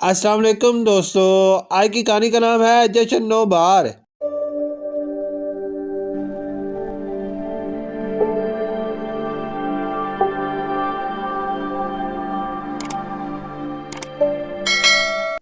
السلام علیکم دوستو، آج کی کہانی کا نام ہے جشن نو بہار۔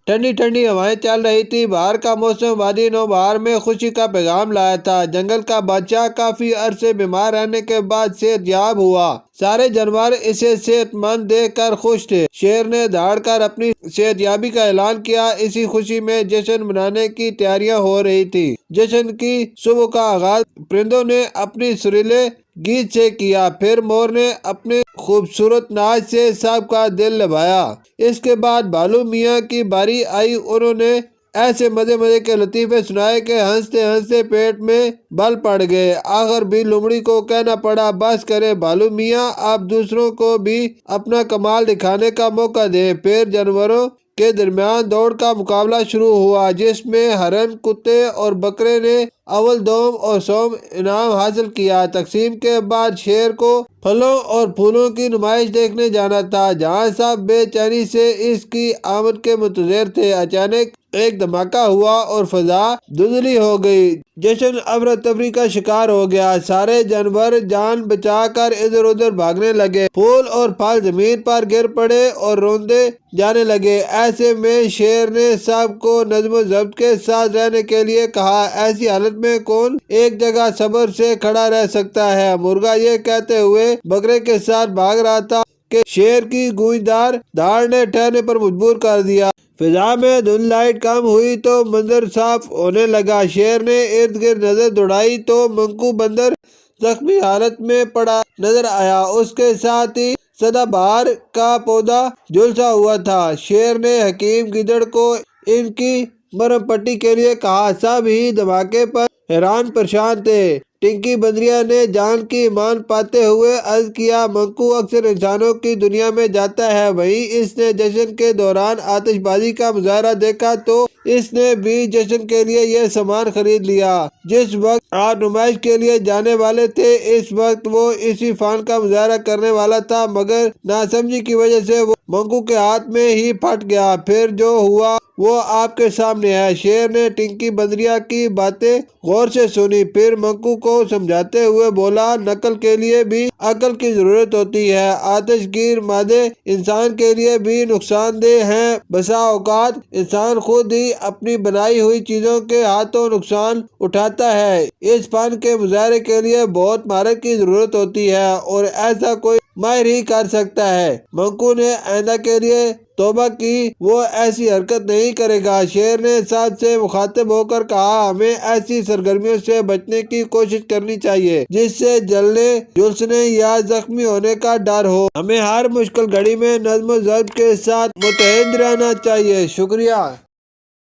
ٹھنڈی ٹھنڈی ہوائیں چل رہی تھی۔ بہار کا موسم وادی نو بہار میں خوشی کا پیغام لایا تھا۔ جنگل کا بادشاہ کافی عرصے بیمار رہنے کے بعد صحت یاب ہوا۔ سارے جانور اسے صحت مند دیکھ کر خوش تھے۔ شیر نے دھاڑ کر اپنی صحت یابی کا اعلان کیا۔ اسی خوشی میں جشن منانے کی تیاریاں ہو رہی تھی۔ جشن کی صبح کا آغاز پرندوں نے اپنی سریلے گیت سے کیا، پھر مور نے اپنے خوبصورت ناچ سے سب کا دل لبھایا۔ اس کے بعد بھالو میاں کی باری آئی۔ انہوں نے ایسے مزے کے لطیفے سنائے کہ ہنستے ہنستے پیٹ میں بل پڑ گئے۔ آخر بھی لومڑی کو کہنا پڑا، بس کرے بھالو میاں، آپ دوسروں کو بھی اپنا کمال دکھانے کا موقع دیں۔ پھر جانوروں کے درمیان دوڑ کا مقابلہ شروع ہوا، جس میں ہرن، کتے اور بکرے نے اول، دوم اور سوم انعام حاصل کیا۔ تقسیم کے بعد شیر کو پھلوں اور پھولوں کی نمائش دیکھنے جانا تھا، جہاں سب بے چینی سے اس کی آمد کے منتظر تھے۔ اچانک ایک دھماکہ ہوا اور فضا دھندلی ہو گئی۔ جشن افراتفری کا شکار ہو گیا۔ سارے جانور جان بچا کر ادھر ادھر بھاگنے لگے۔ پھول اور پھل زمین پر گر پڑے اور روندے جانے لگے۔ ایسے میں شیر نے سب کو نظم و ضبط کے ساتھ رہنے کے لیے کہا، ایسی حالت میں کون ایک جگہ صبر سے کھڑا رہ سکتا ہے؟ مرغا یہ کہتے ہوئے بکرے کے ساتھ بھاگ رہا تھا کہ شیر کی گونجدار دھاڑ نے ٹھہرنے پر مجبور کر دیا۔ فضا میں دھند لائٹ کم ہوئی تو منظر صاف ہونے لگا۔ شیر نے ارد گرد نظر دوڑائی تو منکو بندر زخمی حالت میں پڑا نظر آیا۔ اس کے ساتھ ہی سدا بہار کا پودا جھلسا ہوا تھا۔ شیر نے حکیم گیدڑ کو ان کی مرہم پٹی کے لیے کہا۔ سب ہی دھماکے پر حیران پریشان تھے۔ ٹنکی بندریا نے جان کی امان پاتے ہوئے عرض کیا، منکو اکثر انسانوں کی دنیا میں جاتا ہے، وہیں اس نے جشن کے دوران آتش بازی کا مظاہرہ دیکھا تو اس نے بھی جشن کے لیے یہ سامان خرید لیا۔ جس وقت آپ نمائش کے لیے جانے والے تھے، اس وقت وہ اسی فن کا مظاہرہ کرنے والا تھا، مگر ناسمجھی کی وجہ سے وہ منکو کے ہاتھ میں ہی پھٹ گیا۔ پھر جو ہوا وہ آپ کے سامنے ہے۔ شیر نے ٹنکی بندریا کی باتیں غور سے سنی، پھر منکو کو سمجھاتے ہوئے بولا، نقل کے لیے بھی عقل کی ضرورت ہوتی ہے۔ آتش گیر مادے انسان کے لیے بھی نقصان دہ ہیں۔ بسا اوقات انسان خود ہی اپنی بنائی ہوئی چیزوں کے ہاتھوں نقصان اٹھاتا ہے۔ اس فن کے مظاہرے کے لیے بہت مہارت کی ضرورت ہوتی ہے اور ایسا کوئی ماہر ہی کر سکتا ہے۔ منکو نے آئندہ کے لیے توبہ کی، وہ ایسی حرکت نہیں کرے گا۔ شیر نے سب سے مخاطب ہو کر کہا، ہمیں ایسی سرگرمیوں سے بچنے کی کوشش کرنی چاہیے جس سے جلنے، جھلسنے یا زخمی ہونے کا ڈر ہو۔ ہمیں ہر مشکل گھڑی میں نظم و ضبط کے ساتھ متحد رہنا چاہیے۔ شکریہ۔